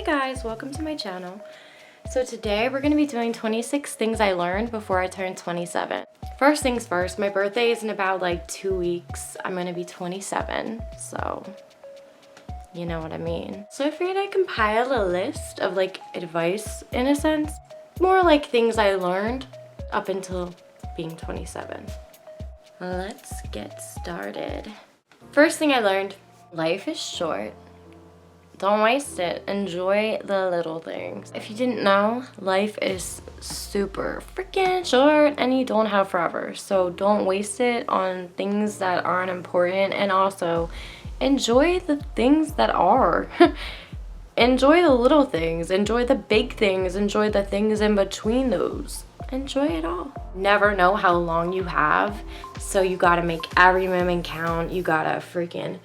guys, welcome to my channel. So today we're going to be doing 26 things I learned before I turned 27. First things first, my birthday is in about like 2 weeks. I'm going to be 27, so you know what I mean. So I figured I'd compile a list of like advice in a sense. More like things I learned up until being 27. Let's get started. First thing I learned, life is short. Don't waste it. Enjoy the little things. If you didn't know, life is super freaking short and you don't have forever. So don't waste it on things that aren't important, and also enjoy the things that are. Enjoy the little things, enjoy the big things, enjoy the things in between those. Enjoy it all. Never know how long you have, so you gotta make every moment count. You gotta freaking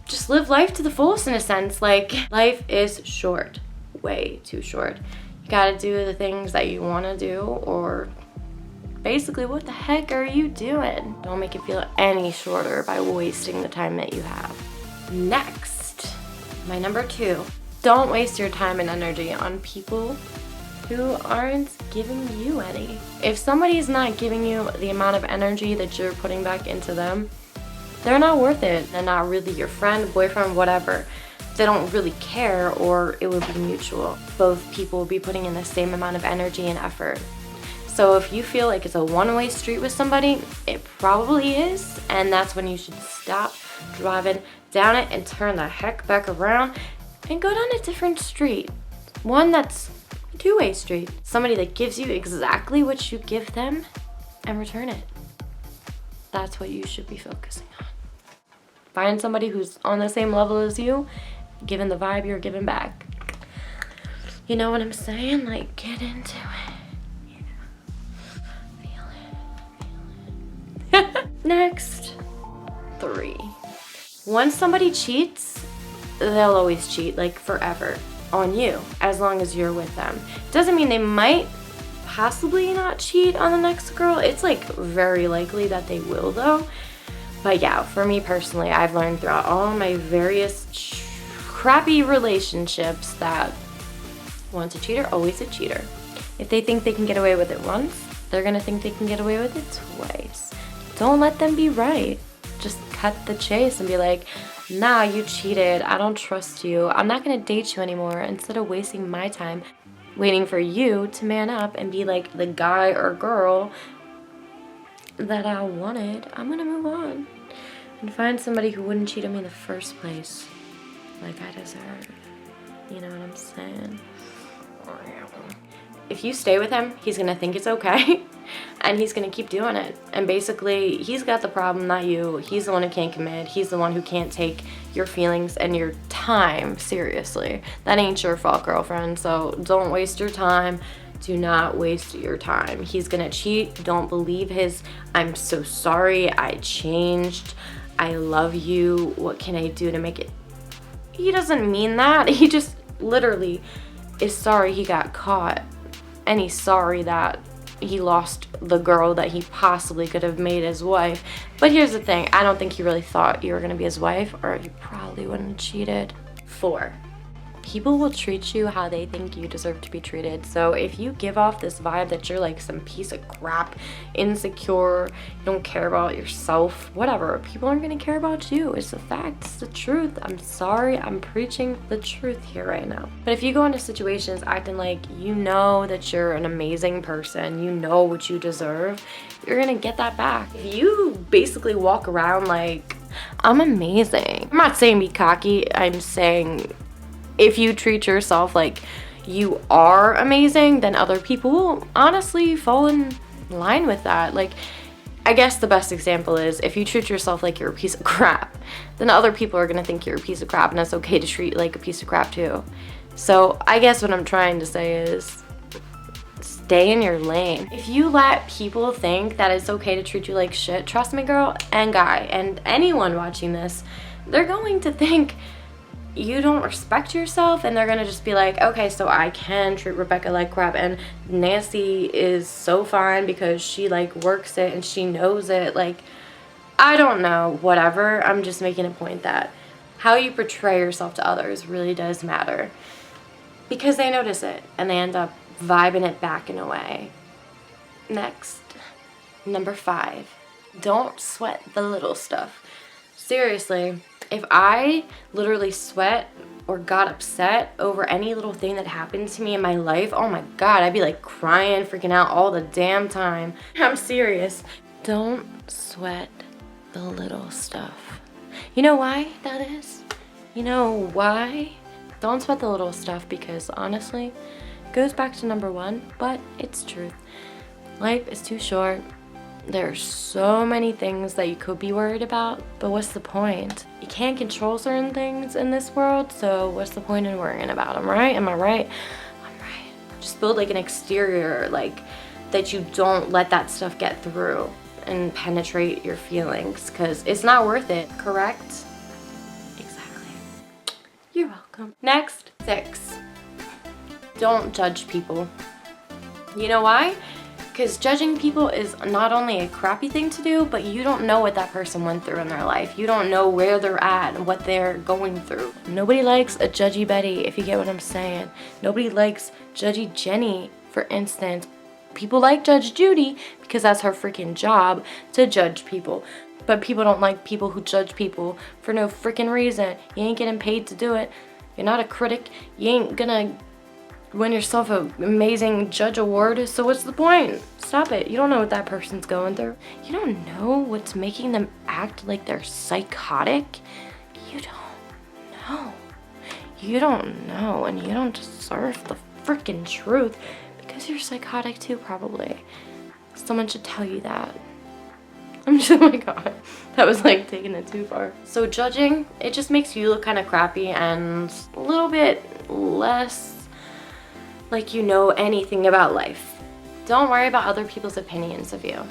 just live life to the fullest in a sense. Like, life is short, way too short. You gotta do the things that you wanna do, or basically what the heck are you doing? Don't make it feel any shorter by wasting the time that you have. Next, my number 2, don't waste your time and energy on people who aren't giving you any. If somebody's not giving you the amount of energy that you're putting back into them, they're not worth it. They're not really your friend, boyfriend, whatever. They don't really care, or it would be mutual. Both people will be putting in the same amount of energy and effort. So if you feel like it's a one-way street with somebody, it probably is, and that's when you should stop driving down it and turn the heck back around and go down a different street. One that's a two-way street. Somebody that gives you exactly what you give them and return it. That's what you should be focusing on. Find somebody who's on the same level as you, giving the vibe you're giving back. You know what I'm saying? Like, get into it. Yeah. Feel it. Next, 3. Once somebody cheats, they'll always cheat, like forever, on you, as long as you're with them. Doesn't mean they might possibly not cheat on the next girl. It's like very likely that they will though. But yeah, for me personally, I've learned throughout all my various crappy relationships that once a cheater, always a cheater. If they think they can get away with it once, they're gonna think they can get away with it twice. Don't let them be right. Just cut the chase and be like, nah, you cheated. I don't trust you. I'm not gonna date you anymore, instead of wasting my time waiting for you to man up and be like the guy or girl that I wanted. I'm gonna move on and find somebody who wouldn't cheat on me in the first place, like I deserve. You know what I'm saying? If you stay with him, he's gonna think it's okay and he's gonna keep doing it. And basically, he's got the problem, not you. He's the one who can't commit. He's the one who can't take your feelings and your time seriously. That ain't your fault, girlfriend. So don't waste your time. Do not waste your time. He's gonna cheat. Don't believe his, I'm so sorry, I changed, I love you, what can I do to make it? He doesn't mean that. He just literally is sorry he got caught. And he's sorry that he lost the girl that he possibly could have made his wife. But here's the thing, I don't think he really thought you were gonna be his wife, or you probably wouldn't have cheated. 4. People will treat you how they think you deserve to be treated. So if you give off this vibe that you're like some piece of crap, insecure, you don't care about yourself, whatever, people aren't gonna care about you. It's a fact, it's the truth. I'm sorry, I'm preaching the truth here right now. But if you go into situations acting like you know that you're an amazing person, you know what you deserve, you're gonna get that back. If you basically walk around like, I'm amazing. I'm not saying be cocky, I'm saying if you treat yourself like you are amazing, then other people will honestly fall in line with that. Like, I guess the best example is if you treat yourself like you're a piece of crap, then other people are gonna think you're a piece of crap, and it's okay to treat you like a piece of crap too. So I guess what I'm trying to say is stay in your lane. If you let people think that it's okay to treat you like shit, trust me, girl and guy, and anyone watching this, they're going to think you don't respect yourself, and they're gonna just be like, okay, so I can treat Rebecca like crap, and Nancy is so fine because she like works it and she knows it. Like, I don't know, whatever. I'm just making a point that How you portray yourself to others really does matter, because they notice it and they end up vibing it back in a way. Next, number 5, don't sweat the little stuff. Seriously, if I literally sweat or got upset over any little thing that happened to me in my life, oh my God, I'd be like crying, freaking out all the damn time. I'm serious. Don't sweat the little stuff. You know why that is? You know why? Don't sweat the little stuff, because honestly, it goes back to number 1, but it's truth. Life is too short. There's so many things that you could be worried about, but what's the point? You can't control certain things in this world, so what's the point in worrying about them, right? Am I right? I'm right. Just build like an exterior, like that you don't let that stuff get through and penetrate your feelings, because it's not worth it, correct? Exactly. You're welcome. Next, 6. Don't judge people. You know why? Because judging people is not only a crappy thing to do, but you don't know what that person went through in their life. You don't know where they're at and what they're going through. Nobody likes a judgy Betty, if you get what I'm saying. Nobody likes judgy Jenny, for instance. People like Judge Judy because that's her freaking job, to judge people. But people don't like people who judge people for no freaking reason. You ain't getting paid to do it. You're not a critic. You ain't gonna win yourself an amazing judge award, so what's the point? Stop it. You don't know what that person's going through. You don't know what's making them act like they're psychotic. You don't know. You don't know, and you don't deserve the freaking truth, because you're psychotic too, probably. Someone should tell you that. I'm just, oh my God, that was like taking it too far. So judging, it just makes you look kind of crappy and a little bit less like you know anything about life. Don't worry about other people's opinions of you.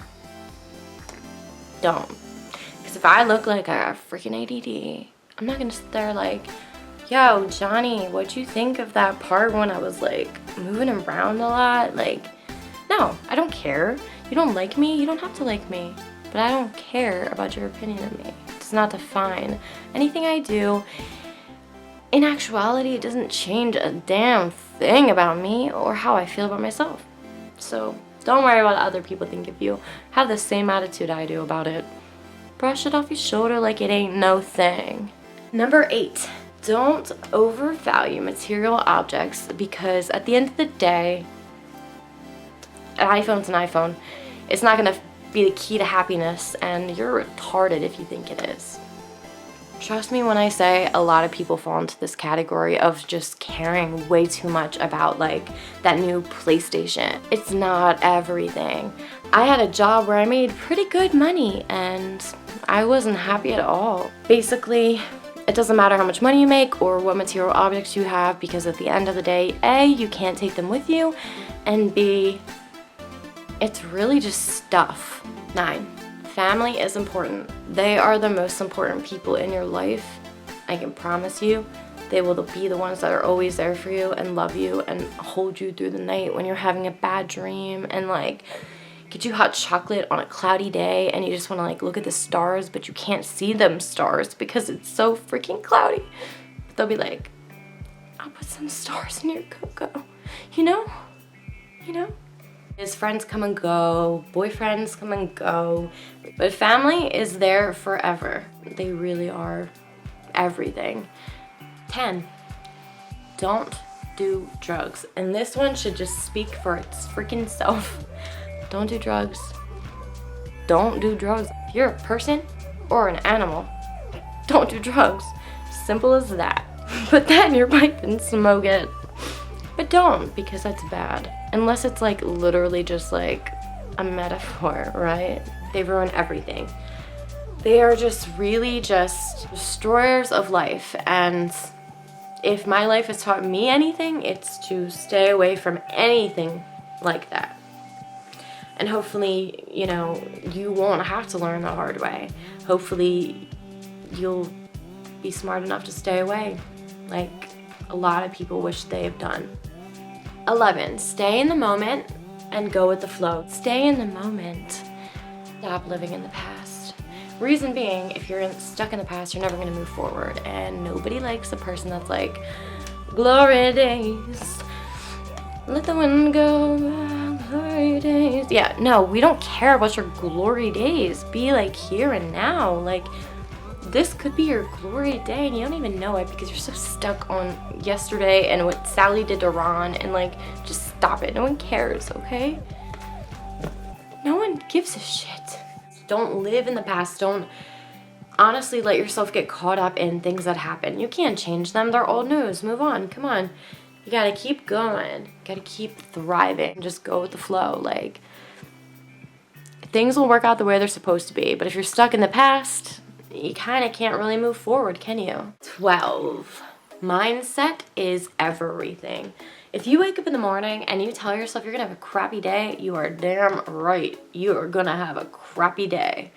Don't. Because if I look like a freaking ADD, I'm not gonna sit there like, yo, Johnny, what'd you think of that part when I was like moving around a lot? Like, no, I don't care. You don't like me, you don't have to like me. But I don't care about your opinion of me. It does not define anything I do. In actuality, it doesn't change a damn thing about me or how I feel about myself. So don't worry about what other people think of you. Have the same attitude I do about it. Brush it off your shoulder like it ain't no thing. Number 8, don't overvalue material objects, because at the end of the day, an iPhone's an iPhone. It's not gonna be the key to happiness, and you're retarded if you think it is. Trust me when I say a lot of people fall into this category of just caring way too much about like that new PlayStation. It's not everything. I had a job where I made pretty good money and I wasn't happy at all. Basically, it doesn't matter how much money you make or what material objects you have, because at the end of the day, A, you can't take them with you, and B, it's really just stuff. 9. Family is important. They are the most important people in your life. I can promise you, they will be the ones that are always there for you and love you and hold you through the night when you're having a bad dream, and like get you hot chocolate on a cloudy day and you just want to like look at the stars, but you can't see them stars because it's so freaking cloudy. But they'll be like, I'll put some stars in your cocoa. You know? His friends come and go, boyfriends come and go, but family is there forever. They really are everything. 10, don't do drugs. And this one should just speak for its freaking self. Don't do drugs. Don't do drugs. If you're a person or an animal, don't do drugs. Simple as that. Put that in your pipe and smoke it. But don't, because that's bad. Unless it's like literally just like a metaphor, right? They ruin everything. They are just really just destroyers of life. And if my life has taught me anything, it's to stay away from anything like that. And hopefully, you know, you won't have to learn the hard way. Hopefully you'll be smart enough to stay away, like a lot of people wish they have done. 11, stay in the moment and go with the flow. Stay in the moment. Stop living in the past. Reason being, if you're stuck in the past, you're never gonna move forward. And nobody likes a person that's like, glory days, let the wind go, glory days. Yeah, no, we don't care about your glory days. Be like here and now. Like, this could be your glory day and you don't even know it because you're so stuck on yesterday and what Sally did to Ron, and like, just stop it. No one cares, okay? No one gives a shit. Don't live in the past. Don't honestly let yourself get caught up in things that happen. You can't change them. They're old news. Move on. Come on. You gotta keep going. You gotta keep thriving. Just go with the flow. Like, things will work out the way they're supposed to be. But if you're stuck in the past, you kind of can't really move forward, can you? 12. Mindset is everything. If you wake up in the morning and you tell yourself you're gonna have a crappy day, you are damn right. You are gonna have a crappy day.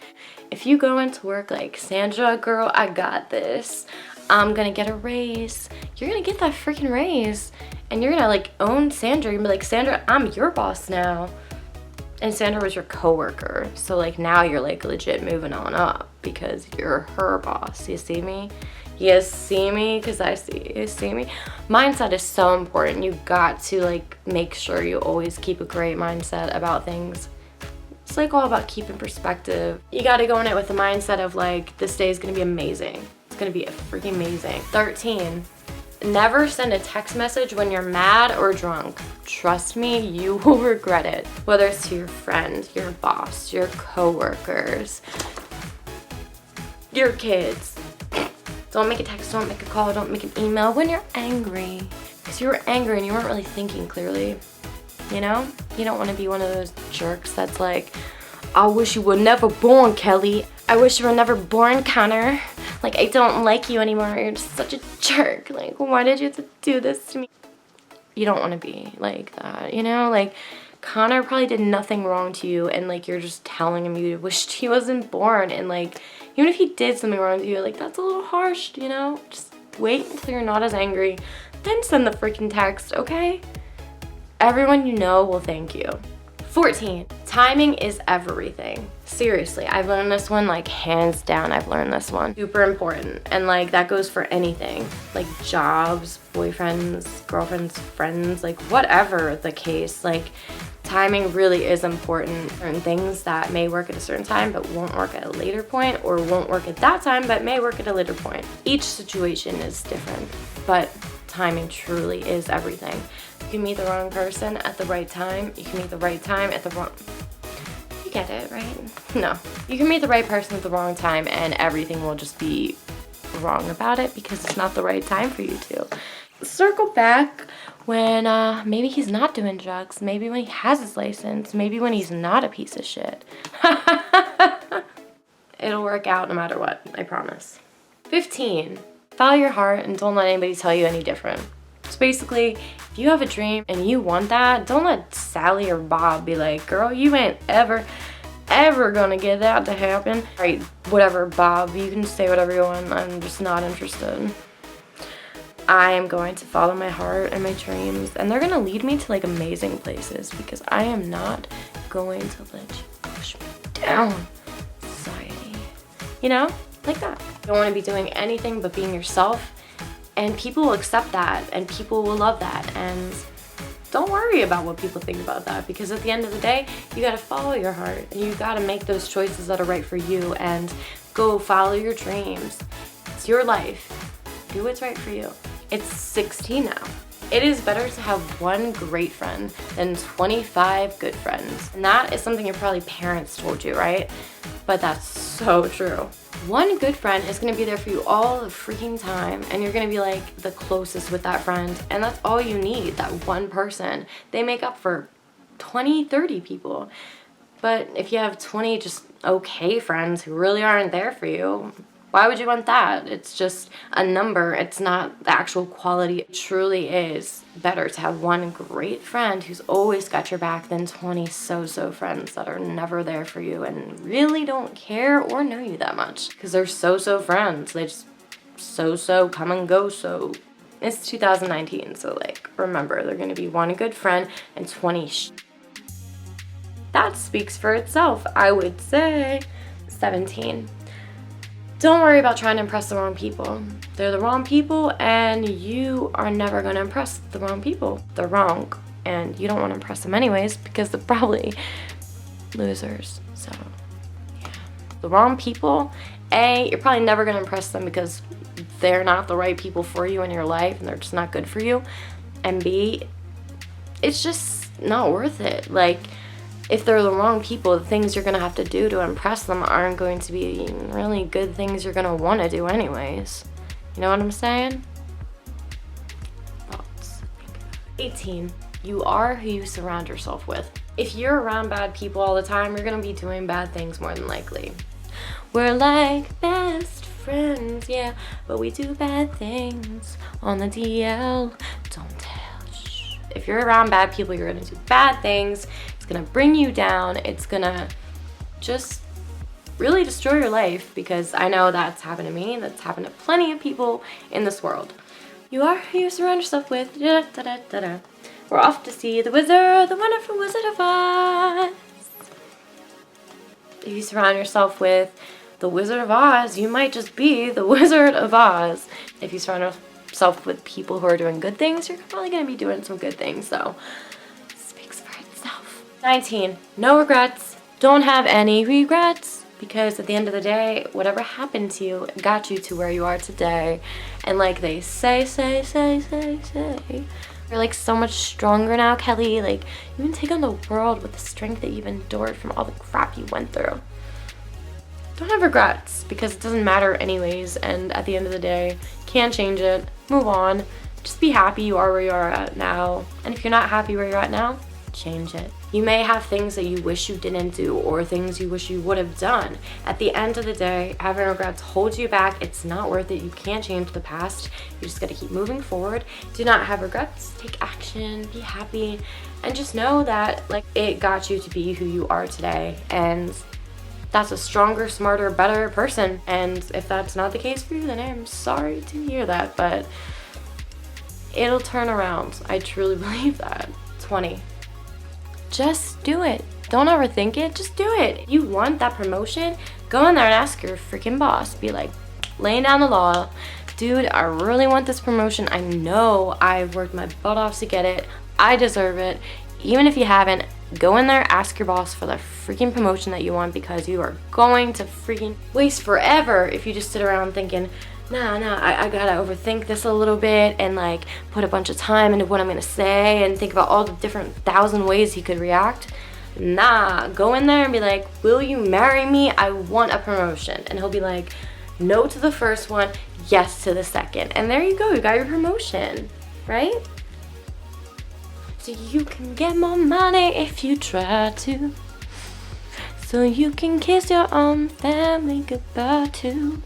If you go into work like, Sandra, girl, I got this. I'm gonna get a raise. You're gonna get that freaking raise. And you're gonna like own Sandra. You're gonna be like, Sandra, I'm your boss now. And Sandra was your coworker. So like now you're like legit moving on up because you're her boss. You see me? You see me? Because I see you. See me? Mindset is so important. You got to like make sure you always keep a great mindset about things. It's like all about keeping perspective. You got to go in it with the mindset of like, this day is going to be amazing. It's going to be freaking amazing. 13. Never send a text message when you're mad or drunk. Trust me, you will regret it. Whether it's to your friend, your boss, your coworkers, your kids. Don't make a text, don't make a call, don't make an email when you're angry. Because you were angry and you weren't really thinking clearly. You know? You don't want to be one of those jerks that's like, I wish you were never born, Kelly. I wish you were never born, Connor. Like, I don't like you anymore. You're just such a jerk. Like, why did you have to do this to me? You don't want to be like that, you know? Like, Connor probably did nothing wrong to you, and like, you're just telling him you wished he wasn't born, and like, even if he did something wrong to you, like, that's a little harsh, you know? Just wait until you're not as angry, then send the freaking text, okay? Everyone you know will thank you. 14. Timing is everything. Seriously, I've learned this one, like, hands down, I've learned this one. Super important. And like, that goes for anything. Like jobs, boyfriends, girlfriends, friends, like whatever the case. Like, timing really is important. Certain things that may work at a certain time but won't work at a later point, or won't work at that time but may work at a later point. Each situation is different, but timing truly is everything. You can meet the wrong person at the right time. You can meet the right time at the wrong... You get it, right? No. You can meet the right person at the wrong time and everything will just be wrong about it because it's not the right time for you to. Circle back when maybe he's not doing drugs. Maybe when he has his license. Maybe when he's not a piece of shit. It'll work out no matter what, I promise. 15. Follow your heart and don't let anybody tell you any different. So basically, if you have a dream and you want that, don't let Sally or Bob be like, girl, you ain't ever gonna get that to happen. All right, whatever, Bob, you can say whatever you want. I'm just not interested. I am going to follow my heart and my dreams, and they're gonna lead me to like amazing places because I am not going to let you push me down, society. You know, like that. You don't want to be doing anything but being yourself. And people will accept that, and people will love that, and don't worry about what people think about that, because at the end of the day, you gotta follow your heart, and you gotta make those choices that are right for you, and go follow your dreams. It's your life. Do what's right for you. It's 16 now. It is better to have one great friend than 25 good friends. And that is something your probably parents told you, right? But that's so true. One good friend is gonna be there for you all the freaking time, and you're gonna be like the closest with that friend, and that's all you need, that one person. They make up for 20, 30 people. But if you have 20 just okay friends who really aren't there for you, why would you want that? It's just a number. It's not the actual quality. It truly is better to have one great friend who's always got your back than 20 so-so friends that are never there for you and really don't care or know you that much. Because they're so-so friends. They just so-so come and go so. It's 2019, so like, remember, they're going to be one good friend and 20 That speaks for itself, I would say. 17. Don't worry about trying to impress the wrong people. They're the wrong people, and you are never going to impress the wrong people. They're wrong, and you don't want to impress them anyways because they're probably losers. So, yeah. The wrong people, A, you're probably never going to impress them because they're not the right people for you in your life, and they're just not good for you. And B, it's just not worth it. Like, if they're the wrong people, the things you're going to have to do to impress them aren't going to be really good things you're going to want to do anyways. You know what I'm saying? Thoughts. 18. You are who you surround yourself with. If you're around bad people all the time, you're going to be doing bad things more than likely. We're like best friends, yeah, but we do bad things on the DL. Don't tell. Shh. If you're around bad people, you're going to do bad things. It's gonna bring you down. It's gonna just really destroy your life, because I know that's happened to me. That's happened to plenty of people in this world. You are who you surround yourself with. Da, da, da, da, da. We're off to see the wizard, the wonderful Wizard of Oz. If you surround yourself with the Wizard of Oz, you might just be the Wizard of Oz. If you surround yourself with people who are doing good things, you're probably gonna be doing some good things. So 19. No regrets. Don't have any regrets, because at the end of the day, whatever happened to you got you to where you are today. And like they say, you're like so much stronger now, Kelly. Like, you can take on the world with the strength that you've endured from all the crap you went through. Don't have regrets, because it doesn't matter anyways. And at the end of the day, can't change it. Move on. Just be happy you are where you are at now. And if you're not happy where you're at now, change it. You may have things that you wish you didn't do, or things you wish you would have done. At the end of the day, having regrets holds you back. It's not worth it. You can't change the past. You just gotta keep moving forward. Do not have regrets. Take action. Be happy. And just know that, like, it got you to be who you are today. And that's a stronger, smarter, better person. And if that's not the case for you, then I'm sorry to hear that. But it'll turn around. I truly believe that. 20. Just do it. Don't overthink it. Just do it. You want that promotion? Go in there and ask your freaking boss. Be like, laying down the law. Dude, I really want this promotion. I know I've worked my butt off to get it. I deserve it. Even if you haven't, go in there, ask your boss for the freaking promotion that you want, because you are going to freaking waste forever if you just sit around thinking, I gotta overthink this a little bit and like put a bunch of time into what I'm gonna say and think about all the different 1,000 ways he could react. Nah, go in there and be like, will you marry me? I want a promotion. And he'll be like, no to the first one, yes to the second. And there you go, you got your promotion, right? So you can get more money if you try to. So you can kiss your own family goodbye too.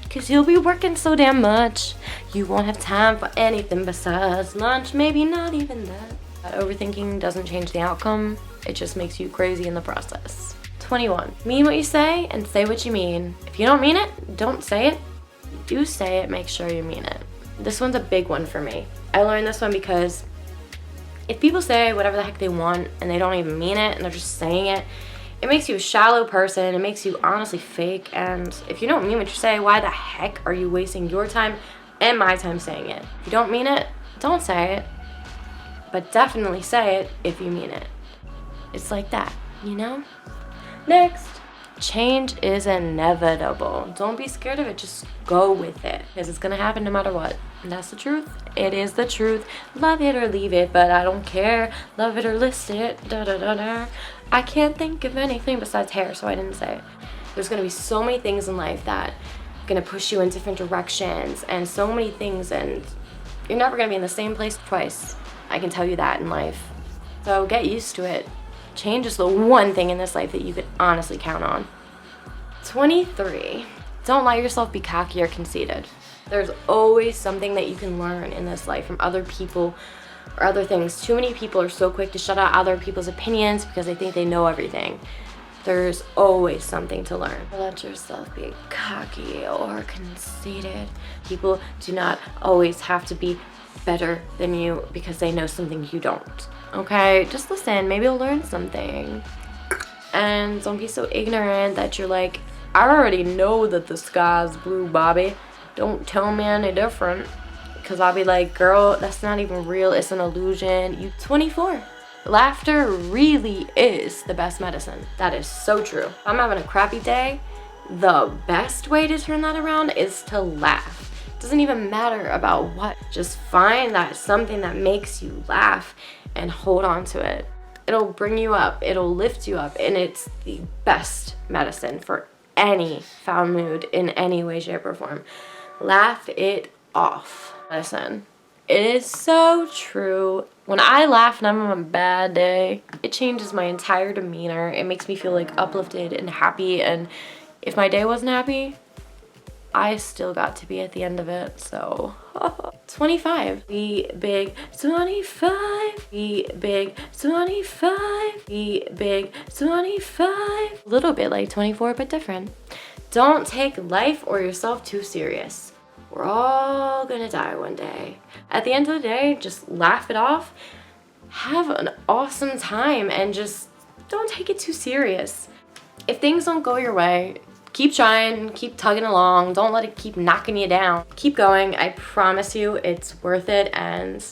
Cause you'll be working so damn much, you won't have time for anything besides lunch, maybe not even that. Overthinking doesn't change the outcome, it just makes you crazy in the process. 21. Mean what you say and say what you mean. If you don't mean it, don't say it. If you do say it, make sure you mean it. This one's a big one for me. I learned this one because if people say whatever the heck they want and they don't even mean it and they're just saying it, it makes you a shallow person. It makes you honestly fake. And if you don't mean what you say, why the heck are you wasting your time and my time saying it? If you don't mean it, don't say it. But definitely say it if you mean it. It's like that, you know? Next. Change is inevitable. Don't be scared of it. Just go with it. Because it's going to happen no matter what. And that's the truth. It is the truth. Love it or leave it, but I don't care. Love it or list it. Da da da da. I can't think of anything besides hair, so I didn't say it. There's going to be so many things in life that are going to push you in different directions, and so many things, and you're never going to be in the same place twice. I can tell you that in life. So get used to it. Change is the one thing in this life that you can honestly count on. 23. Don't let yourself be cocky or conceited. There's always something that you can learn in this life from other people or other things. Too many people are so quick to shut out other people's opinions because they think they know everything. There's always something to learn. Don't let yourself be cocky or conceited. People do not always have to be better than you because they know something you don't. Okay, just listen. Maybe you'll learn something. And don't be so ignorant that you're like I already know that the sky's blue, Bobby. Don't tell me any different. Because I'll be like, girl, that's not even real. It's an illusion. You 24. Laughter really is the best medicine. That is so true. If I'm having a crappy day, the best way to turn that around is to laugh. It doesn't even matter about what. Just find that something that makes you laugh and hold on to it. It'll bring you up. It'll lift you up. And it's the best medicine for any foul mood in any way, shape, or form. Laugh it off. Listen, it is so true. When I laugh and I'm on a bad day, it changes my entire demeanor. It makes me feel like uplifted and happy. And if my day wasn't happy, I still got to be at the end of it. So 25. Be big 25. Be big 25. Be big 25. A little bit like 24, but different. Don't take life or yourself too serious. We're all gonna die one day. At the end of the day, just laugh it off. Have an awesome time and just don't take it too serious. If things don't go your way, keep trying, keep tugging along. Don't let it keep knocking you down. Keep going. I promise you it's worth it, and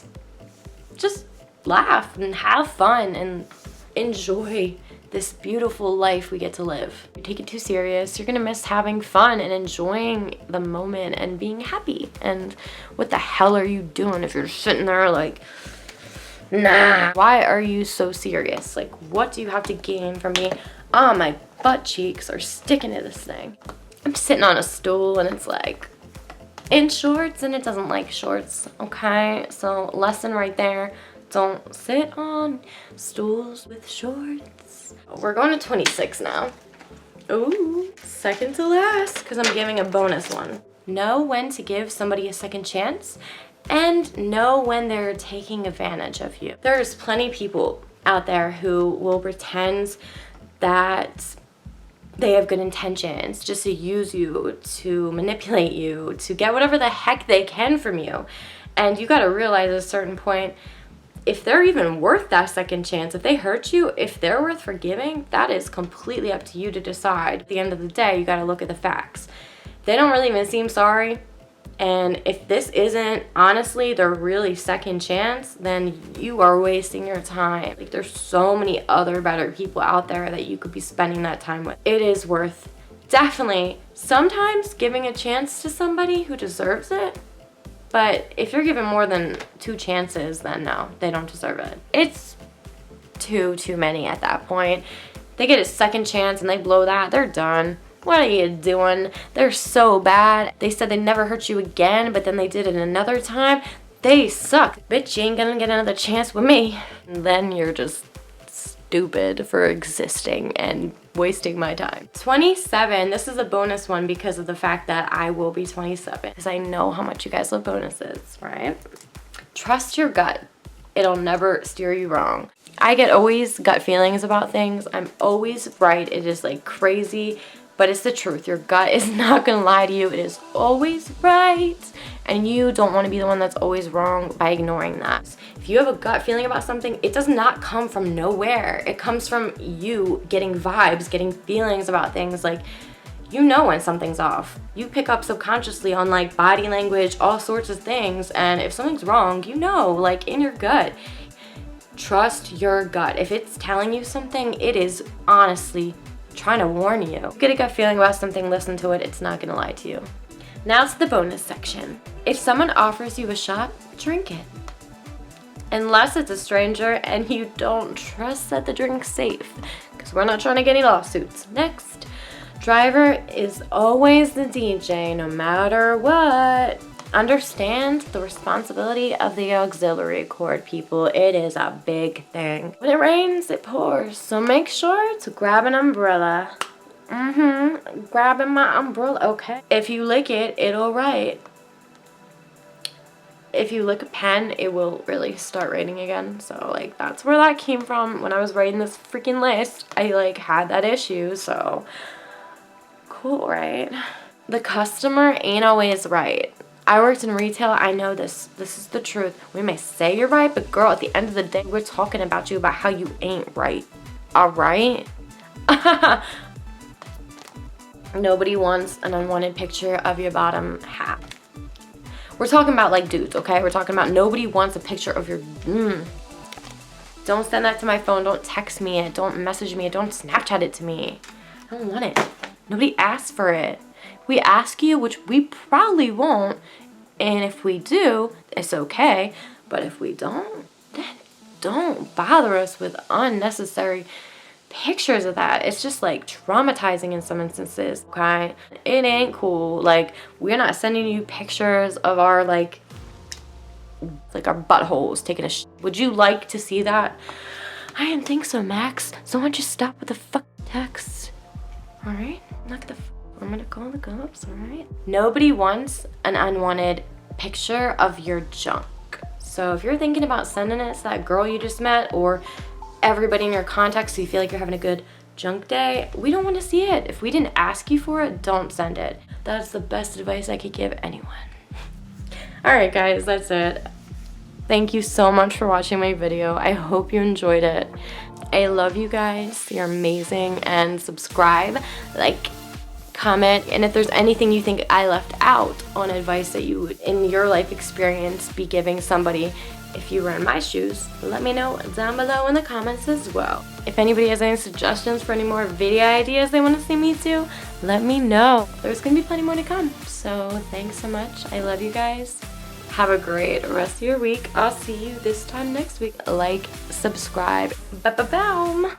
just laugh and have fun and enjoy this beautiful life we get to live. If you take it too serious, you're gonna miss having fun and enjoying the moment and being happy. And what the hell are you doing if you're sitting there like, nah? Why are you so serious? Like, what do you have to gain from me? Ah, my butt cheeks are sticking to this thing. I'm sitting on a stool and it's like in shorts and it doesn't like shorts, okay? So lesson right there. Don't sit on stools with shorts. We're going to 26 now. Ooh, second to last, because I'm giving a bonus one. Know when to give somebody a second chance and know when they're taking advantage of you. There's plenty of people out there who will pretend that they have good intentions just to use you, to manipulate you, to get whatever the heck they can from you. And you got to realize at a certain point, if they're even worth that second chance, if they hurt you, if they're worth forgiving, that is completely up to you to decide. At the end of the day, you gotta look at the facts. They don't really even seem sorry, and if this isn't honestly their really second chance, then you are wasting your time. Like, there's so many other better people out there that you could be spending that time with. It is worth definitely sometimes giving a chance to somebody who deserves it. But if you're given more than 2 chances, then no, they don't deserve it. It's too many at that point. They get a second chance and they blow that, they're done. What are you doing? They're so bad. They said they never hurt you again, but then they did it another time. They suck. Bitch, you ain't gonna get another chance with me. And then you're just stupid for existing and wasting my time. 27, this is a bonus one because of the fact that I will be 27, because I know how much you guys love bonuses, right? Trust your gut. It'll never steer you wrong. I get always gut feelings about things. I'm always right. It is like crazy, but it's the truth. Your gut is not gonna lie to you. It is always right. And you don't want to be the one that's always wrong by ignoring that. If you have a gut feeling about something, it does not come from nowhere. It comes from you getting vibes, getting feelings about things. Like, you know when something's off. You pick up subconsciously on like body language, all sorts of things. And if something's wrong, you know, like in your gut. Trust your gut. If it's telling you something, it is honestly trying to warn you. Get a gut feeling about something, listen to it. It's not gonna lie to you. Now to the bonus section. If someone offers you a shot, drink it. Unless it's a stranger and you don't trust that the drink's safe, because we're not trying to get any lawsuits. Next, driver is always the DJ no matter what. Understand the responsibility of the auxiliary cord, people. It is a big thing. When it rains, it pours, so make sure to grab an umbrella. Grabbing my umbrella, okay. If you lick it, it'll write. If you lick a pen, it will really start raining again. So like, that's where that came from. When I was writing this freaking list, I like had that issue, so cool, right? The customer ain't always right. I worked in retail, I know this. This is the truth. We may say you're right, but girl, at the end of the day, we're talking about you, about how you ain't right. All right? Nobody wants an unwanted picture of your bottom half. We're talking about like dudes, okay? We're talking about nobody wants a picture of your, Don't send that to my phone. Don't text me it. Don't message me it. Don't Snapchat it to me. I don't want it. Nobody asked for it. We ask you, which we probably won't. And if we do, it's okay. But if we don't, then don't bother us with unnecessary pictures of that. It's just like traumatizing in some instances, okay? It ain't cool. Like, we're not sending you pictures of our like our buttholes taking a Would you like to see that? I didn't think so, Max. So why don't you stop with the fuck text? Alright? I'm gonna call the cops, alright? Nobody wants an unwanted picture of your junk. So if you're thinking about sending it to that girl you just met or everybody in your contacts so you feel like you're having a good junk day, we don't want to see it. If we didn't ask you for it, don't send it. That's the best advice I could give anyone. Alright guys, that's it. Thank you so much for watching my video. I hope you enjoyed it. I love you guys. You're amazing. And subscribe, like, comment, and if there's anything you think I left out on advice that you would, in your life experience, be giving somebody if you were in my shoes, let me know down below in the comments as well. If anybody has any suggestions for any more video ideas they want to see me do, let me know. There's gonna be plenty more to come. So thanks so much. I love you guys. Have a great rest of your week. I'll see you this time next week. Like, subscribe. Ba-ba-boom.